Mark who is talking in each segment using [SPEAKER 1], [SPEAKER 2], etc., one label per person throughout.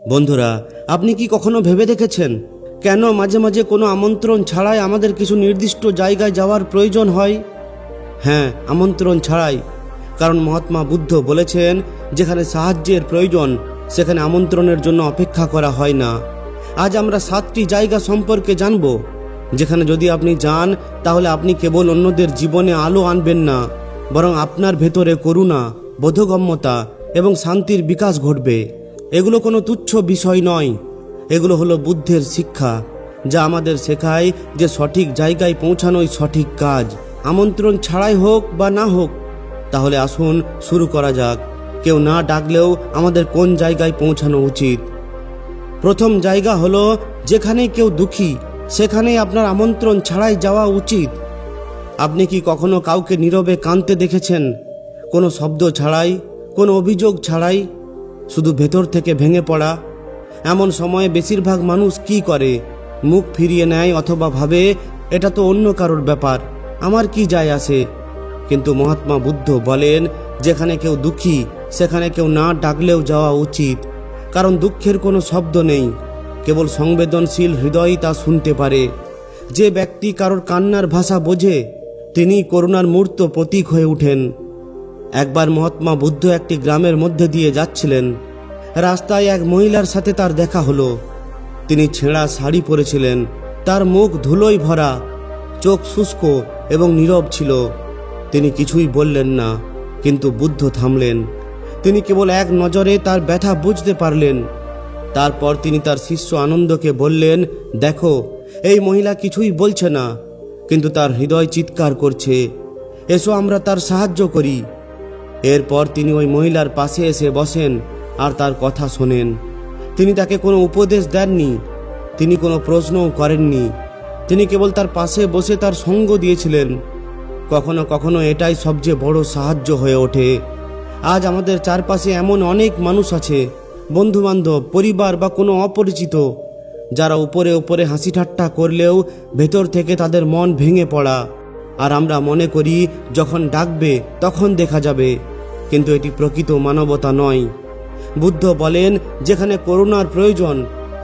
[SPEAKER 1] বন্ধুরা, আপনি কি কখনো ভেবে দেখেছেন কেন মাঝে মাঝে কোনো আমন্ত্রণ ছাড়াই আমাদের কিছু নির্দিষ্ট জায়গায় যাওয়ার প্রয়োজন হয়? হ্যাঁ, আমন্ত্রণ ছাড়াই। কারণ মহাত্মা বুদ্ধ বলেছেন, যেখানে সাহায্যের প্রয়োজন সেখানে আমন্ত্রণের জন্য অপেক্ষা করা হয় না। আজ আমরা 7টি জায়গা সম্পর্কে জানব, যেখানে যদি আপনি যান তাহলে আপনি কেবল অন্যদের জীবনে আলো আনবেন না, বরং আপনার ভেতরে করুণা, বোধগম্যতা এবং শান্তির বিকাশ ঘটবে। এগুলো কোনো তুচ্ছ বিষয় নয়, এগুলো হলো বুদ্ধের শিক্ষা, যা আমাদের শেখায় যে সঠিক জায়গায় পৌঁছানোই সঠিক কাজ, আমন্ত্রণ ছাড়াই হোক বা না হোক। তাহলে আসুন শুরু করা যাক। কেউ না ডাকলেও আমাদের কোন জায়গায় পৌঁছানো উচিত? প্রথম জায়গা হলো, যেখানে কেউ দুঃখী সেখানেই আপনার আমন্ত্রণ ছাড়াই যাওয়া উচিত। আপনি কি কখনো কাউকে নীরবে কাঁদতে দেখেছেন? কোনো শব্দ ছাড়াই, কোনো অভিযোগ ছাড়াই, শুধু ভেতর থেকে ভেঙে পড়া। এমন সময়ে বেশিরভাগ মানুষ কি করে? মুখ ফিরিয়ে নেয় অথবা ভাবে, এটা তো অন্য কারোর ব্যাপার, আমার কি যায় আসে। কিন্তু মহাত্মা বুদ্ধ বলেন, যেখানে কেউ দুঃখী সেখানে কেউ না ডাকলেও যাওয়া উচিত। কারণ দুঃখের কোনো শব্দ নেই, কেবল সংবেদনশীল হৃদয়ই তা শুনতে পারে। যে ব্যক্তি কারোর কান্নার ভাষা বোঝে তিনি করুণার মূর্ত প্রতীক হয়ে ওঠেন। একবার মহাত্মা বুদ্ধ একটি গ্রামের মধ্যে দিয়ে যাচ্ছিলেন। রাস্তায় এক মহিলার সাথে তার দেখা হলো। তিনি ছেঁড়া শাড়ি পরেছিলেন, তার মুখ ধুলোয় ভরা, চোখ শুষ্ক এবং নীরব ছিল। তিনি কিছুই বললেন না, কিন্তু বুদ্ধ থামলেন। তিনি কেবল এক নজরে তার ব্যথা বুঝতে পারলেন। তারপর তিনি তার শিষ্য আনন্দকে বললেন, দেখো, এই মহিলা কিছুই বলছে না, কিন্তু তার হৃদয় চিৎকার করছে, এসো আমরা তার সাহায্য করি। এরপর তিনি ওই মহিলার পাশে এসে বসেন আর তার কথা শোনেন। তিনি তাকে কোনো উপদেশ দেননি, তিনি কোনো প্রশ্নও করেননি, তিনি কেবল তার পাশে বসে তার সঙ্গ দিয়েছিলেন। কখনো কখনো এটাই সবচেয়ে বড় সাহায্য হয়ে ওঠে। আজ আমাদের চারপাশে এমন অনেক মানুষ আছে, বন্ধুবান্ধব, পরিবার বা কোনো অপরিচিত, যারা উপরে উপরে হাসি ঠাট্টা করলেও ভেতর থেকে তাদের মন ভেঙে পড়া। আর আমরা মনে করি যখন ডাকবে তখন দেখা যাবে, কিন্তু এটি প্রকৃত মানবতা নয়। বুদ্ধ বলেন, যেখানে করুণার প্রয়োজন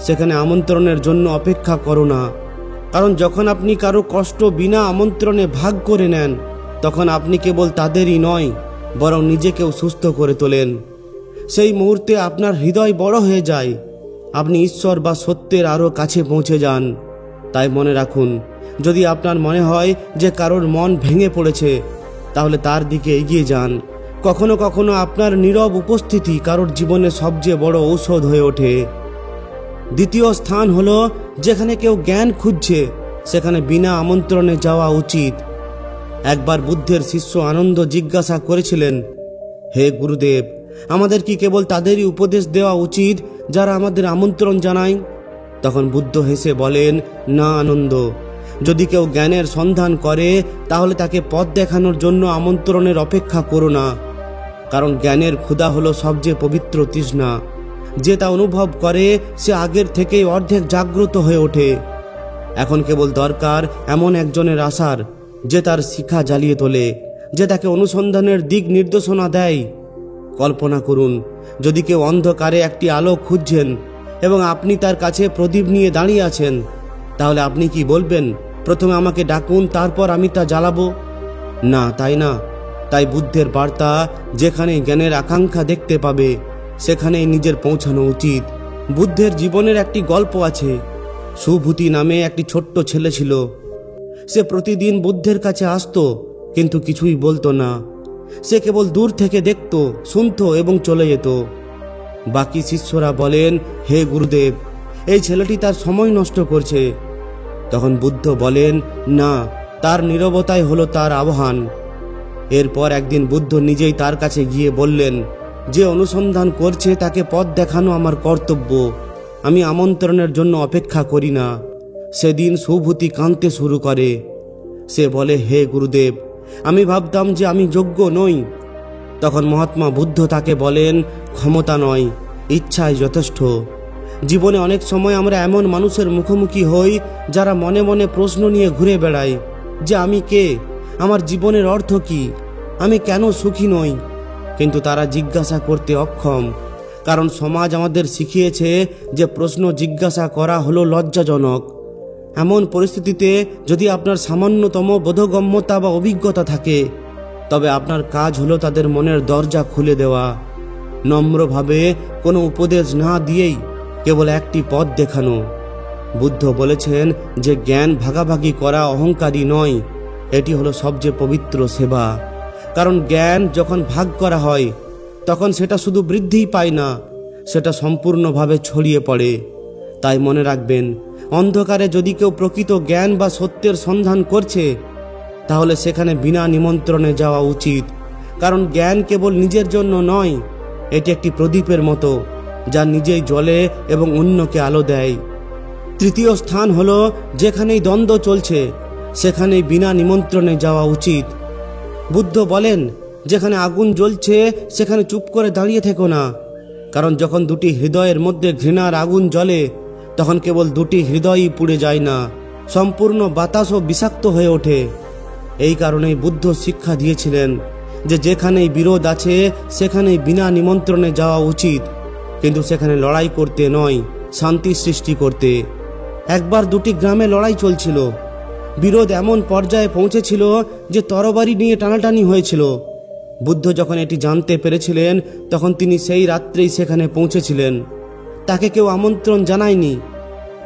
[SPEAKER 1] সেখানে আমন্ত্রণের জন্য অপেক্ষা করো না। কারণ যখন আপনি কারো কষ্ট বিনা আমন্ত্রণে ভাগ করে নেন, তখন আপনি কেবল তাদেরই নয়, বরং নিজেকেও সুস্থ করে তোলেন। সেই মুহূর্তে আপনার হৃদয় বড় হয়ে যায়, আপনি ঈশ্বর বা সত্যের আরও কাছে পৌঁছে যান। তাই মনে রাখুন, যদি আপনার মনে হয় যে কারোর মন ভেঙে পড়েছে, তাহলে তার দিকে এগিয়ে যান। কখনো কখনো আপনার নীরব উপস্থিতি কারোর জীবনে সবচেয়ে বড় ঔষধ হয়ে ওঠে। দ্বিতীয় স্থান হলো, যেখানে কেউ জ্ঞান খুঁজছে সেখানে বিনা আমন্ত্রণে যাওয়া উচিত। একবার বুদ্ধের শিষ্য আনন্দ জিজ্ঞাসা করেছিলেন, হে গুরুদেব, আমাদের কি কেবল তাদেরই উপদেশ দেওয়া উচিত যারা আমাদের আমন্ত্রণ জানায়? তখন বুদ্ধ হেসে বলেন, না আনন্দ, যদি কেউ জ্ঞানের সন্ধান করে তাহলে তাকে পথ দেখানোর জন্য আমন্ত্রণের অপেক্ষা করো না। কারণ জ্ঞানের ক্ষুধা হলো সবচেয়ে পবিত্র তৃষ্ণা। যে তা অনুভব করে সে আগের থেকেই অর্ধেক জাগ্রত হয়ে ওঠে। এখন কেবল দরকার এমন একজনের আসার, যে তার শিখা জ্বালিয়ে তোলে, যে তাকে অনুসন্ধানের দিক নির্দেশনা দেয়। কল্পনা করুন, যদি কেউ অন্ধকারে একটি আলো খুঁজছেন এবং আপনি তার কাছে প্রদীপ নিয়ে দাঁড়িয়ে আছেন, তাহলে আপনি কি বলবেন, প্রথমে আমাকে ডাকুন, তারপর আমি তা জ্বালাবো? না, তাই না? তাই বুদ্ধের বার্তা, যেখানে জ্ঞানের আকাঙ্ক্ষা দেখতে পাবে সেখানেই নিজের পৌঁছানো উচিত। বুদ্ধের জীবনের একটি গল্প আছে। সুভূতি নামে একটি ছোট্ট ছেলে ছিল। সে প্রতিদিন বুদ্ধের কাছে আসতো, কিন্তু কিছুই বলতো না। সে কেবল দূর থেকে দেখত, শুনত এবং চলে যেত। বাকি শিষ্যরা বলেন, হে গুরুদেব, এই ছেলেটি তার সময় নষ্ট করছে। তখন বুদ্ধ বলেন, না, তার নীরবতাই হলো তার আহ্বান। এরপর একদিন বুদ্ধ নিজেই তার কাছে গিয়ে বললেন, যে অনুসন্ধান করছে তাকে পথ দেখানো আমার কর্তব্য, আমি আমন্ত্রণের জন্য অপেক্ষা করি না। সেদিন সুভূতি কাঁদতে শুরু করে। সে বলে, হে গুরুদেব, আমি ভাবতাম যে আমি যোগ্য নই। তখন মহাত্মা বুদ্ধ তাকে বলেন, ক্ষমতা নয়, ইচ্ছাই যথেষ্ট। জীবনে অনেক সময় আমরা এমন মানুষের মুখোমুখি হই যারা মনে মনে প্রশ্ন নিয়ে ঘুরে বেড়ায়, যে আমি কে, আমার জীবনের অর্থ কি, আমি কেন সুখী নই। কিন্তু তারা জিজ্ঞাসা করতে অক্ষম, কারণ সমাজ আমাদের শিখিয়েছে যে প্রশ্ন জিজ্ঞাসা করা হলো লজ্জাজনক। এমন পরিস্থিতিতে যদি আপনার সামান্যতম বোধগম্যতা বা অভিজ্ঞতা থাকে, তবে আপনার কাজ হলো তাদের মনের দরজা খুলে দেওয়া, নম্রভাবে কোনো উপদেশ না দিয়েই কেবল একটি পথ দেখানো। বুদ্ধ বলেছেন যে জ্ঞান ভাগাভাগি করা অহংকারী নয়, এটি হলো সবচেয়ে পবিত্র সেবা। কারণ জ্ঞান যখন ভাগ করা হয় তখন সেটা শুধু বৃদ্ধিই পায় না, সেটা সম্পূর্ণভাবে ছড়িয়ে পড়ে। তাই মনে রাখবেন, অন্ধকারে যদি কেউ প্রকৃত জ্ঞান বা সত্যের সন্ধান করছে, তাহলে সেখানে বিনা নিমন্ত্রণে যাওয়া উচিত। কারণ জ্ঞান কেবল নিজের জন্য নয়, এটি একটি প্রদীপের মতো যা নিজেই জ্বলে এবং অন্যকে আলো দেয়। তৃতীয় স্থান হলো, যেখানেই দ্বন্দ্ব চলছে সেখানেই বিনা নিমন্ত্রণে যাওয়া উচিত। বুদ্ধ বলেন, যেখানে আগুন জ্বলছে সেখানে চুপ করে দাঁড়িয়ে থেকো না। কারণ যখন দুটি হৃদয়ের মধ্যে ঘৃণার আগুন জ্বলে, তখন কেবল দুটি হৃদয়ই পুড়ে যায় না, সম্পূর্ণ বাতাসও বিষাক্ত হয়ে ওঠে। এই কারণেই বুদ্ধ শিক্ষা দিয়েছিলেন যে যেখানেই বিরোধ আছে সেখানেই বিনা নিমন্ত্রণে যাওয়া উচিত, কিন্তু সেখানে লড়াই করতে নয়, শান্তি সৃষ্টি করতে। একবার দুটি গ্রামে লড়াই চলছিল। বিরোধ এমন পর্যায়ে পৌঁছেছিল যে তরবারি নিয়ে টানাটানি হয়েছিল। বুদ্ধ যখন এটি জানতে পেরেছিলেন, তখন তিনি সেই রাত্রেই সেখানে পৌঁছেছিলেন। তাকে কেউ আমন্ত্রণ জানায়নি।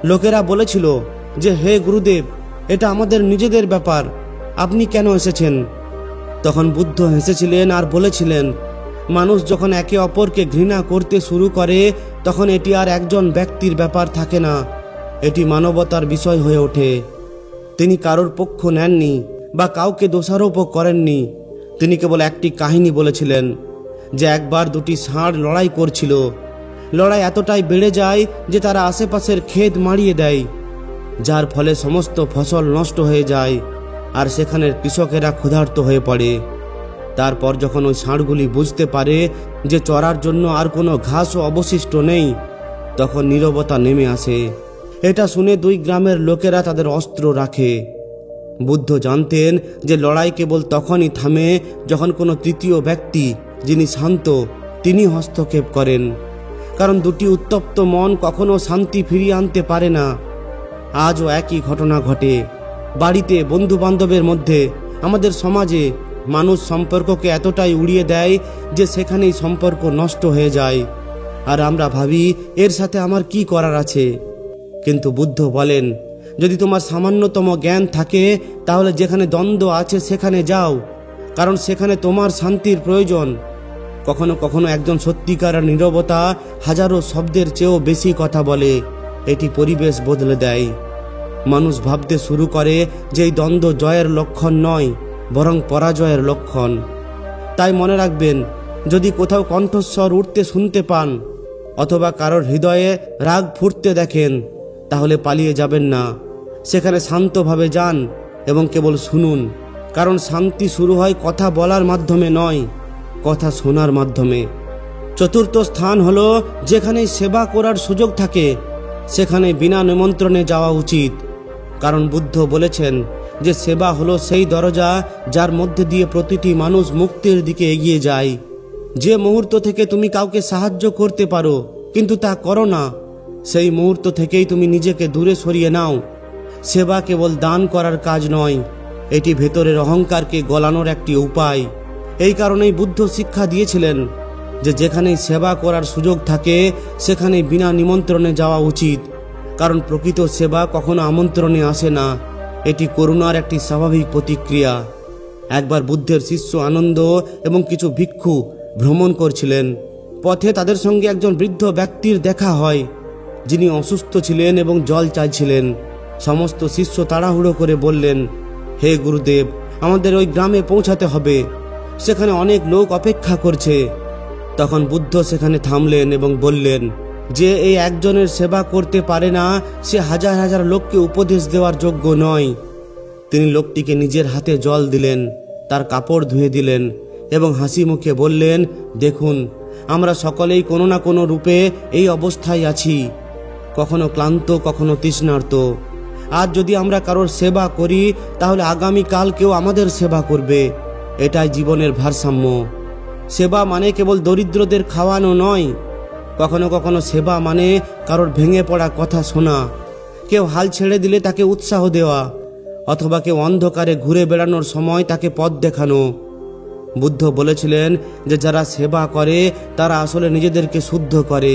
[SPEAKER 1] লোকেরা বলেছিল যে, হে গুরুদেব, এটা আমাদের নিজেদের ব্যাপার, আপনি কেন এসেছেন? তখন বুদ্ধ হেসেছিলেন আর বলেছিলেন, মানুষ যখন একে অপরকে ঘৃণা করতে শুরু করে, তখন এটি আর একজন ব্যক্তির ব্যাপার থাকে না, এটি মানবতার বিষয় হয়ে ওঠে। তিনি কারোর পক্ষ নেননি বা কাউকে দোষারোপও করেননি। তিনি কেবল একটি কাহিনী বলেছিলেন যে একবার দুটি ষাঁড় লড়াই করছিল। লড়াই এতটাই বেড়ে যায় যে তারা আশেপাশের ক্ষেত মারিয়ে দেয়, যার ফলে সমস্ত ফসল নষ্ট হয়ে যায় আর সেখানের কৃষকেরা ক্ষুধার্ত হয়ে পড়ে। তারপর যখন ওই ষাঁড়গুলি বুঝতে পারে যে চড়ার জন্য আর কোনো ঘাসও অবশিষ্ট নেই, তখন নীরবতা নেমে আসে। এটা শুনে দুই গ্রামের লোকেরা তাদের অস্ত্র রাখে। বুদ্ধ জানতেন যে লড়াই কেবল তখনই থামে যখন কোনো তৃতীয় ব্যক্তি, যিনি শান্ত, তিনি হস্তক্ষেপ করেন। কারণ দুটি উত্তপ্ত মন কখনো শান্তি ফিরিয়ে আনতে পারে না। আজও একই ঘটনা ঘটে। বাড়িতে, বন্ধু বান্ধবের মধ্যে, আমাদের সমাজে মানুষ সম্পর্ককে এতটাই উড়িয়ে দেয় যে সেখানেই সম্পর্ক নষ্ট হয়ে যায়। আর আমরা ভাবি, এর সাথে আমার কি করার আছে? কিন্তু বুদ্ধ বলেন, যদি তোমার সামান্যতম জ্ঞান থাকে, তাহলে যেখানে দ্বন্দ্ব আছে সেখানে যাও, কারণ সেখানে তোমার শান্তির প্রয়োজন। কখনো কখনো একজন সত্যিকারের নীরবতা হাজারো শব্দের চেয়েও বেশি কথা বলে। এটি পরিবেশ বদলে দেয়। মানুষ ভাবতে শুরু করে যে এই দ্বন্দ্ব জয়ের লক্ষণ নয়, বরং পরাজয়ের লক্ষণ। তাই মনে রাখবেন, যদি কোথাও কণ্ঠস্বর উঠতে শুনতে পান অথবা কারোর হৃদয়ে রাগ ফুটতে দেখেন, তাহলে পালিয়ে যাবেন না। সেখানে শান্তভাবে যান এবং কেবল শুনুন। কারণ শান্তি শুরু হয় কথা বলার মাধ্যমে নয়, কথা শোনার মাধ্যমে। চতুর্থ স্থান হলো, যেখানেই সেবা করার সুযোগ থাকে সেখানে বিনা নিমন্ত্রণে যাওয়া উচিত। কারণ বুদ্ধ বলেছেন যে সেবা হলো সেই দরজা যার মধ্যে দিয়ে প্রতিটি মানুষ মুক্তির দিকে এগিয়ে যায়। যে মুহূর্ত থেকে তুমি কাউকে সাহায্য করতে পারো কিন্তু তা করো না, সেই মুহূর্ত থেকেই তুমি নিজেকে দূরে সরিয়ে নাও। সেবা কেবল দান করার কাজ নয়, এটি ভেতরের অহংকারকে গলানোর একটি উপায়। এই কারণেই বুদ্ধ শিক্ষা দিয়েছিলেন যে যেখানেই সেবা করার সুযোগ থাকে সেখানেই বিনা নিমন্ত্রণে যাওয়া উচিত। কারণ প্রকৃত সেবা কখনো আমন্ত্রণে আসে না, এটি করুণার একটি স্বাভাবিক প্রতিক্রিয়া। একবার বুদ্ধের শিষ্য আনন্দ এবং কিছু ভিক্ষু ভ্রমণ করছিলেন। পথে তাদের সঙ্গে একজন বৃদ্ধ ব্যক্তির দেখা হয়, যিনি অসুস্থ ছিলেন এবং জল চাইছিলেন। সমস্ত শিষ্য তাড়াহুড়ো করে বললেন, হে গুরুদেব, আমাদের ওই গ্রামে পৌঁছাতে হবে, সেখানে অনেক লোক অপেক্ষা করছে। তখন বুদ্ধ সেখানে থামলেন এবং বললেন যে এই একজনের সেবা করতে পারে না, সে হাজার হাজার লোককে উপদেশ দেওয়ার যোগ্য নয়। তিনি লোকটিকে নিজের হাতে জল দিলেন, তার কাপড় ধুয়ে দিলেন এবং হাসি মুখে বললেন, দেখুন, আমরা সকলেই কোনো না কোনো রূপে এই অবস্থায় আছি, কখনো ক্লান্ত, কখনো তৃষ্ণার্ত। আজ যদি আমরা কারোর সেবা করি, তাহলে আগামীকাল কেউ আমাদের সেবা করবে। এটাই জীবনের ভারসাম্য। সেবা মানে কেবল দরিদ্রদের খাওয়ানো নয়, কখনো কখনো সেবা মানে কারোর ভেঙে পড়া কথা শোনা, কেউ হাল ছেড়ে দিলে তাকে উৎসাহ দেওয়া, অথবা কেউ অন্ধকারে ঘুরে বেড়ানোর সময় তাকে পথ দেখানো। বুদ্ধ বলেছিলেন যে যারা সেবা করে তারা আসলে নিজেদেরকে শুদ্ধ করে,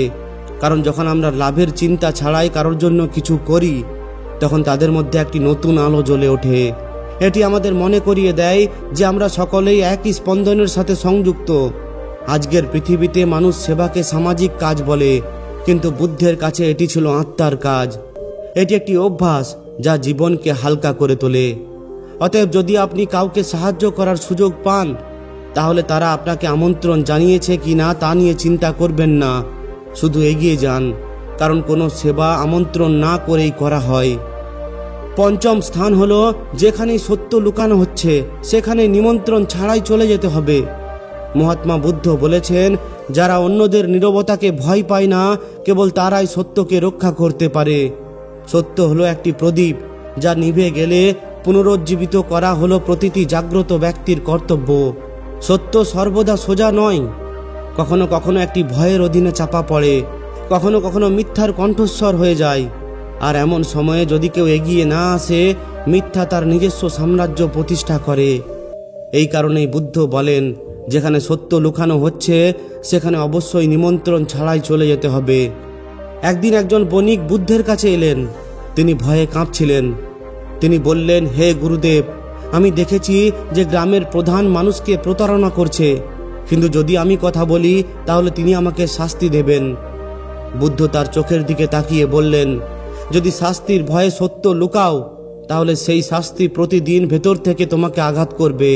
[SPEAKER 1] কারণ যখন আমরা লাভের চিন্তা ছাড়াই কারোর জন্য কিছু করি তখন তাদের মধ্যে একটি নতুন আলো জ্বলে ওঠে। এটি আমাদের মনে করিয়ে দেয় যে আমরা সকলেই একই স্পন্দনের সাথে সংযুক্ত। আজকের পৃথিবীতে মানুষ সেবাকে সামাজিক কাজ বলে, কিন্তু বুদ্ধের কাছে এটি ছিল আত্মার কাজ। এটি একটি অভ্যাস যা জীবনকে হালকা করে তোলে। অতএব যদি আপনি কাউকে সাহায্য করার সুযোগ পান তাহলে তারা আপনাকে আমন্ত্রণ জানিয়েছে কি না তা নিয়ে চিন্তা করবেন না, শুধু এগিয়ে যান, কারণ কোনো সেবা আমন্ত্রণ না করেই করা হয়। পঞ্চম স্থান হলো যেখানেই সত্য লুকানো হচ্ছে সেখানে নিমন্ত্রণ ছাড়াই চলে যেতে হবে। মহাত্মা বুদ্ধ বলেছেন, যারা অন্যদের নীরবতাকে ভয় পায় না কেবল তারাই সত্যকে রক্ষা করতে পারে। সত্য হলো একটি প্রদীপ যা নিভে গেলে পুনরুজ্জীবিত করা হলো প্রতিটি জাগ্রত ব্যক্তির কর্তব্য। সত্য সর্বদা সোজা নয়, কখনো কখনো একটি ভয়ের অধীনে চাপা পড়ে, কখনো কখনো মিথ্যার কণ্ঠস্বর হয়ে যায়। আর এমন সময়ে যদি কেউ এগিয়ে না আসে মিথ্যা তার নিজস্ব সাম্রাজ্য প্রতিষ্ঠা করে। এই কারণেই বুদ্ধ বলেন, যেখানে সত্য লুকানো হচ্ছে সেখানে অবশ্যই নিমন্ত্রণ ছাড়াই চলে যেতে হবে। একদিন একজন বণিক বুদ্ধের কাছে এলেন। তিনি ভয়ে কাঁপছিলেন। তিনি বললেন, হে গুরুদেব, আমি দেখেছি যে গ্রামের প্রধান মানুষকে প্রতারণা করছে, কিন্তু যদি আমি কথা বলি তাহলে তিনি আমাকে শাস্তি দেবেন। বুদ্ধ তার চোখের দিকে তাকিয়ে বললেন, যদি শাস্তির ভয়ে সত্য লুকাও তাহলে সেই শাস্তি প্রতিদিন ভেতর থেকে তোমাকে আঘাত করবে।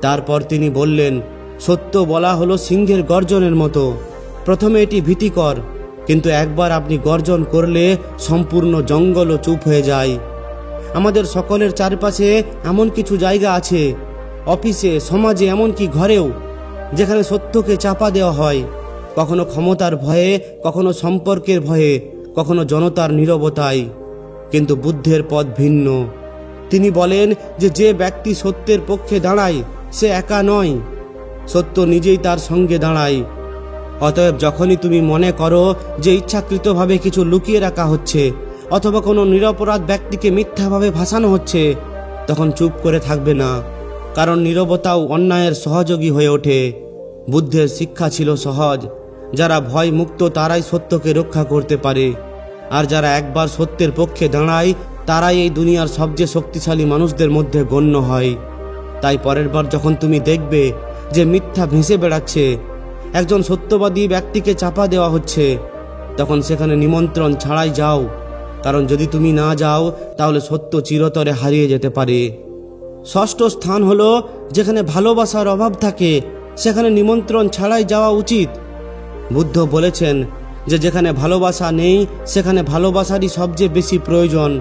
[SPEAKER 1] তারপর তিনি বললেন, সত্য বলা হলো সিংহের গর্জনের মতো। প্রথমে এটি ভীতিকর, কিন্তু একবার আপনি গর্জন করলে সম্পূর্ণ জঙ্গলও চুপ হয়ে যায়। আমাদের সকলের চারপাশে এমন কিছু জায়গা আছে, অফিসে, সমাজে, এমনকি ঘরেও, যেখানে সত্যকে চাপা দেওয়া হয়, কখনো ক্ষমতার ভয়ে, কখনো সম্পর্কের ভয়ে, কখনো জনতার নীরবতায়। কিন্তু বুদ্ধের পথ ভিন্ন। তিনি বলেন যে ব্যক্তি সত্যের পক্ষে দাঁড়ায় সে একা নয়, সত্য নিজেই তার সঙ্গে দাঁড়ায়। অতএব যখনই তুমি মনে করো যে ইচ্ছাকৃতভাবে কিছু লুকিয়ে রাখা হচ্ছে অথবা কোনো নিরপরাধ ব্যক্তিকে মিথ্যাভাবে ভাসানো হচ্ছে, তখন চুপ করে থাকবে না, কারণ নীরবতাও অন্যায়ের সহযোগী হয়ে ওঠে। বুদ্ধের শিক্ষা ছিল সহজ, যারা ভয় মুক্ত তারাই সত্যকে রক্ষা করতে পারে, আর যারা একবার সত্যের পক্ষে দাঁড়ায় তারাই এই দুনিয়ার সবচেয়ে শক্তিশালী মানুষদের মধ্যে গণ্য হয়। তাই পরের বার যখন তুমি দেখবে যে মিথ্যা ভেসে বেড়াচ্ছে, একজন সত্যবাদী ব্যক্তিকে চাপা দেওয়া হচ্ছে, তখন সেখানে নিমন্ত্রণ ছাড়াই যাও, কারণ যদি তুমি না যাও তাহলে সত্য চিরতরে হারিয়ে যেতে পারে। ষষ্ঠ স্থান হলো যেখানে ভালোবাসার অভাব থাকে সেখানে নিমন্ত্রণ ছাড়াই যাওয়া উচিত। বুদ্ধ বলেছেন যে যেখানে ভালোবাসা নেই সেখানে ভালোবাসারই সবচেয়ে বেশি প্রয়োজন,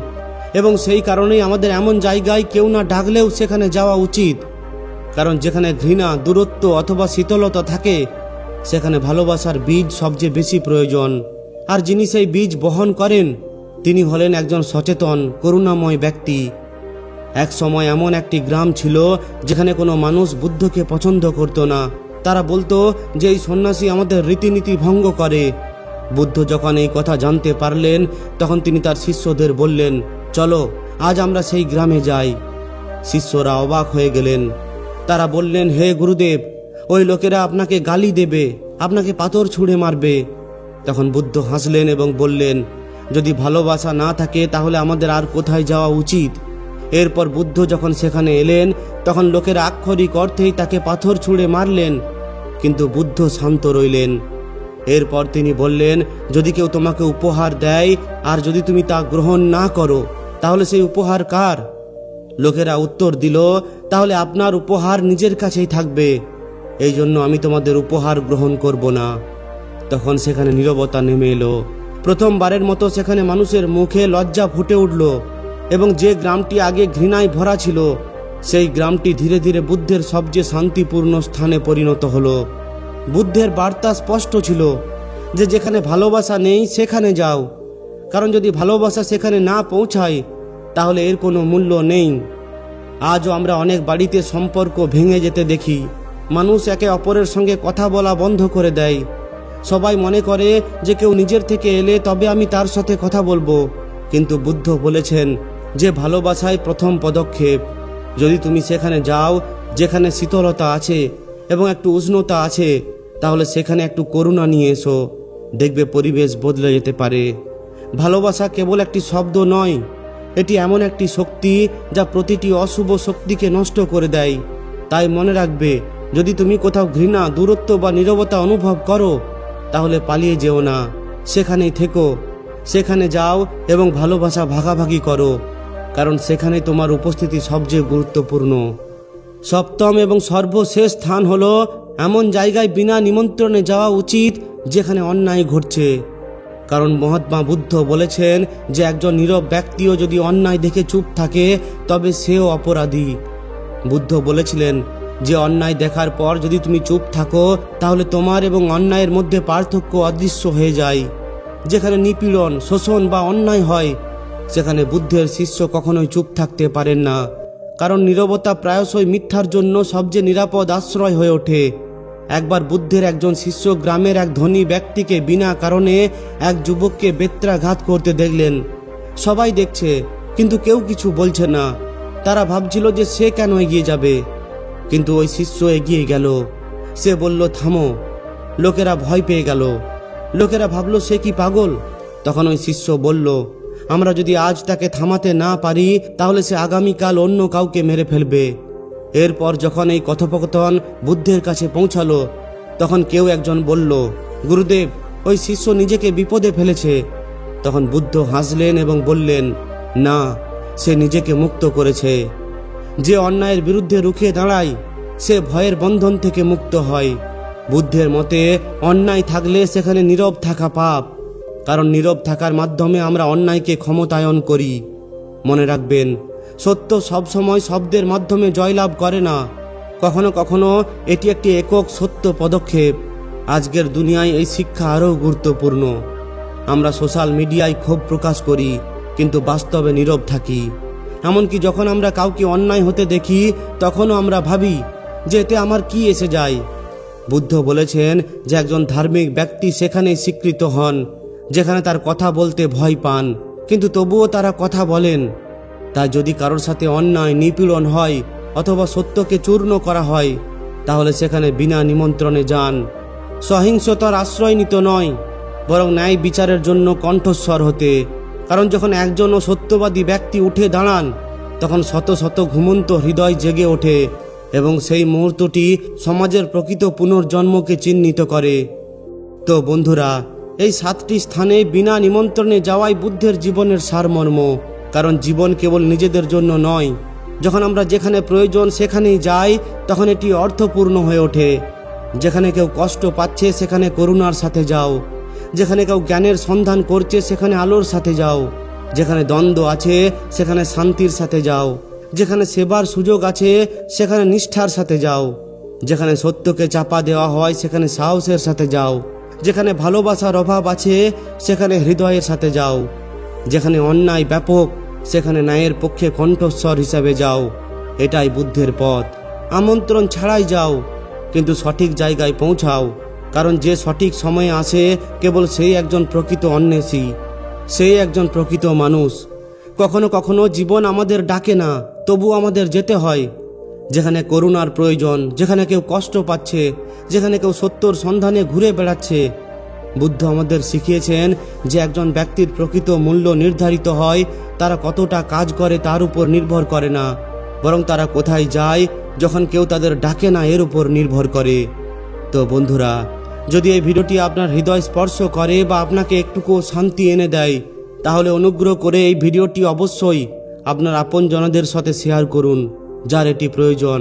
[SPEAKER 1] এবং সেই কারণেই আমাদের এমন জায়গায় কেউ না ডাকলেও সেখানে যাওয়া উচিত। কারণ যেখানে ঘৃণা, দূরত্ব অথবা শীতলতা থাকে সেখানে ভালোবাসার বীজ সবচেয়ে বেশি প্রয়োজন। আর যিনি সেই বীজ বহন করেন তিনি হলেন একজন সচেতন, করুণাময় ব্যক্তি। এক সময় এমন একটি গ্রাম ছিল যেখানে কোনো মানুষ বুদ্ধকে পছন্দ করত না। তারা বলতো যে এই সন্ন্যাসী আমাদের রীতিনীতি ভঙ্গ করে। বুদ্ধ যখন এই কথা জানতে পারলেন তখন তিনি তার শিষ্যদের বললেন, চলো আজ আমরা সেই গ্রামে যাই। শিষ্যরা অবাক হয়ে গেলেন। তারা বললেন, হে গুরুদেব, ওই লোকেরা আপনাকে গালি দেবে, আপনাকে পাথর ছুঁড়ে মারবে। তখন বুদ্ধ হাসলেন এবং বললেন, যদি ভালোবাসা না থাকে তাহলে আমাদের আর কোথায় যাওয়া উচিত? এরপর বুদ্ধ যখন সেখানে এলেন তখন লোকেরা আক্ষরিক অর্থেই তাকে পাথর ছুঁড়ে মারলেন, কিন্তু বুদ্ধ শান্ত রইলেন। এরপর তিনি বললেন, যদি কেউ তোমাকে উপহার দেয় আর যদি তুমি তা গ্রহণ না করো তাহলে সেই উপহার কার? লোকেরা উত্তর দিল, তাহলে আপনার উপহার নিজের কাছেই থাকবে, এই জন্য আমি তোমাদের উপহার গ্রহণ করব না। তখন সেখানে নীরবতা নেমে এলো। প্রথমবারের মতো সেখানে মানুষের মুখে লজ্জা ফুটে উঠল, এবং যে গ্রামটি আগে ঘৃণায় ভরা ছিল সেই গ্রামটি ধীরে ধীরে বুদ্ধের সবচেয়ে শান্তিপূর্ণ স্থানে পরিণত হলো। বুদ্ধের বার্তা স্পষ্ট ছিল যে যেখানে ভালোবাসা নেই সেখানে যাও, কারণ যদি ভালোবাসা সেখানে না পৌঁছায় তাহলে এর কোনো মূল্য নেই। আজও আমরা অনেক বাড়িতে সম্পর্ক ভেঙে যেতে দেখি। মানুষ একে অপরের সঙ্গে কথা বলা বন্ধ করে দেয়, সবাই মনে করে যে কেউ নিজের থেকে এলে তবে আমি তার সাথে কথা বলবো, কিন্তু বুদ্ধ বলেছেন যে ভালোবাসাই প্রথম পদক্ষেপ। যদি তুমি সেখানে যাও যেখানে শীতলতা আছে এবং একটু উষ্ণতা আছে, তাহলে সেখানে একটু করুণা নিয়ে এসো, দেখবে পরিবেশ বদলে যেতে পারে। ভালোবাসা কেবল একটি শব্দ নয়, এটি এমন একটি শক্তি যা প্রতিটি অশুভ শক্তিকে নষ্ট করে দেয়। তাই মনে রাখবে, যদি তুমি কোথাও ঘৃণা, দূরত্ব বা নীরবতা অনুভব করো, তাহলে পালিয়ে যেও না, সেখানেই থেকো। সেখানে যাও এবং ভালোবাসা ভাগাভাগি করো, কারণ সেখানে তোমার উপস্থিতি সবচেয়ে গুরুত্বপূর্ণ। সপ্তম এবং সর্বশেষ স্থান হলো এমন জায়গায় বিনা নিমন্ত্রণে যাওয়া উচিত যেখানে অন্যায় ঘটছে। কারণ মহাত্মা বুদ্ধ বলেছেন যে একজন নীরব ব্যক্তিও যদি অন্যায় দেখে চুপ থাকে তবে সেও অপরাধী। বুদ্ধ বলেছিলেন যে অন্যায় দেখার পর যদি তুমি চুপ থাকো তাহলে তোমার এবং অন্যায়ের মধ্যে পার্থক্য অদৃশ্য হয়ে যায়। যেখানে নিপীড়ন, শোষণ বা অন্যায় হয়, সেখানে বুদ্ধের শিষ্য কখনোই চুপ থাকতে পারেন না, কারণ নীরবতা প্রায়শই মিথ্যার জন্য সবচেয়ে নিরাপদ আশ্রয় হয়ে ওঠে। একবার বুদ্ধের একজন শিষ্য গ্রামের এক ধনী ব্যক্তিকে বিনা কারণে এক যুবককে বেত্রাঘাত করতে দেখলেন। সবাই দেখছে, কিন্তু কেউ কিছু বলছে না। তারা ভাবছিল যে সে কেন এগিয়ে যাবে, কিন্তু ওই শিষ্য এগিয়ে গেল। সে বলল, থামো। লোকেরা ভয় পেয়ে গেল। লোকেরা ভাবল সে কি পাগল। তখন ওই শিষ্য বলল, আমরা যদি আজ তাকে থামাতে না পারি তাহলে সে আগামীকাল অন্য কাউকে মেরে ফেলবে। এরপর যখন এই কথোপকথন বুদ্ধের কাছে পৌঁছালো, তখন কেউ একজন বলল, গুরুদেব, ওই শিষ্য নিজেকে বিপদে ফেলেছে। তখন বুদ্ধ হাসলেন এবং বললেন, না, সে নিজেকে মুক্ত করেছে। যে অন্যায়ের বিরুদ্ধে রুখে দাঁড়ায় সে ভয়ের বন্ধন থেকে মুক্ত হয়। বুদ্ধের মতে অন্যায় থাকলে সেখানে নীরব থাকা পাপ, কারণ নীরব থাকার মাধ্যমে আমরা অন্যায়কে ক্ষমতায়ন করি। মনে রাখবেন, সত্য সবসময় শব্দের মাধ্যমে জয়লাভ করে না। কখনো কখনো এটি একটি একক সত্য পদক্ষেপ। আজকের দুনিয়ায় এই শিক্ষা আরও গুরুত্বপূর্ণ। আমরা সোশ্যাল মিডিয়ায় ক্ষোভ প্রকাশ করি, কিন্তু বাস্তবে নীরব থাকি। এমনকি যখন আমরা কাউকে অন্যায় হতে দেখি তখনও আমরা ভাবি যে এতে আমার কি এসে যায়। বুদ্ধ বলেছেন যে একজন ধার্মিক ব্যক্তি সেখানেই স্বীকৃত হন যেখানে তার কথা বলতে ভয় পান, কিন্তু তবুও তারা কথা বলেন। তাই যদি কারোর সাথে অন্যায়, নিপীড়ন হয় অথবা সত্যকে চূর্ণ করা হয়, তাহলে সেখানে বিনা নিমন্ত্রণে যান। সহিংসতার আশ্রয় নিতে নয়, বরং ন্যায় বিচারের জন্য কণ্ঠস্বর হতে। কারণ যখন একজন সত্যবাদী ব্যক্তি উঠে দাঁড়ান, তখন শত শত ঘুমন্ত হৃদয় জেগে ওঠে এবং সেই মুহূর্তটি সমাজের প্রকৃত পুনর্জন্মকে চিহ্নিত করে। তো বন্ধুরা, এই 7টি স্থানে বিনা নিমন্ত্রণে যাওয়াই বুদ্ধের জীবনের সারমর্ম। কারণ জীবন কেবল নিজেদের জন্য নয়। যখন আমরা যেখানে প্রয়োজন সেখানেই যাই, তখন এটি অর্থপূর্ণ হয়ে ওঠে। যেখানে কেউ কষ্ট পাচ্ছে সেখানে করুণার সাথে যাও। যেখানে কেউ জ্ঞানের সন্ধান করছে সেখানে আলোর সাথে যাও। যেখানে দ্বন্দ্ব আছে সেখানে শান্তির সাথে যাও। যেখানে সেবার সুযোগ আছে সেখানে নিষ্ঠার সাথে যাও। যেখানে সত্যকে চাপা দেওয়া হয় সেখানে সাহসের সাথে যাও। যেখানে ভালোবাসার অভাব আছে সেখানে হৃদয়ের সাথে যাও। যেখানে অন্যায় ব্যাপক সেখানে ন্যায়ের পক্ষে কণ্ঠস্বর হিসাবে যাও। এটাই বুদ্ধের পথ। আমন্ত্রণ ছাড়াই যাও, কিন্তু সঠিক জায়গায় পৌঁছাও। কারণ যে সঠিক সময়ে আসে কেবল সেই একজন প্রকৃত অন্বেষী, সেই একজন প্রকৃত মানুষ। কখনো কখনো জীবন আমাদের ডাকে না, তবু আমাদের যেতে হয়। যেখানে করুণার প্রয়োজন, যেখানে কেউ কষ্ট পাচ্ছে, যেখানে কেউ সত্যর সন্ধানে ঘুরে বেড়াচ্ছে। বুদ্ধ আমাদের শিখিয়েছেন যে একজন ব্যক্তির প্রকৃত মূল্য নির্ধারিত হয় তারা কতটা কাজ করে তার উপর নির্ভর করে না, বরং তারা কোথায় যায় যখন কেউ তাদের ডাকে না এর উপর নির্ভর করে। তো বন্ধুরা, যদি এই ভিডিওটি আপনার হৃদয় স্পর্শ করে বা আপনাকে একটুকু শান্তি এনে দেয়, তাহলে অনুগ্রহ করে এই ভিডিওটি অবশ্যই আপনার আপনজনদের সাথে শেয়ার করুন যার এটি প্রয়োজন।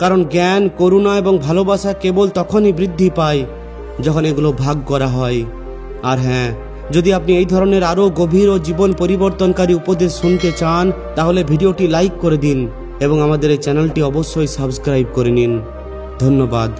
[SPEAKER 1] কারণ জ্ঞান, করুণা এবং ভালোবাসা কেবল তখনই বৃদ্ধি পায় যখন এগুলো ভাগ করা হয়। আর হ্যাঁ, যদি আপনি এই ধরনের আরও গভীর ও জীবন পরিবর্তনকারী উপদেশ শুনতে চান, তাহলে ভিডিওটি লাইক করে দিন এবং আমাদের এই চ্যানেলটি অবশ্যই সাবস্ক্রাইব করে নিন। ধন্যবাদ।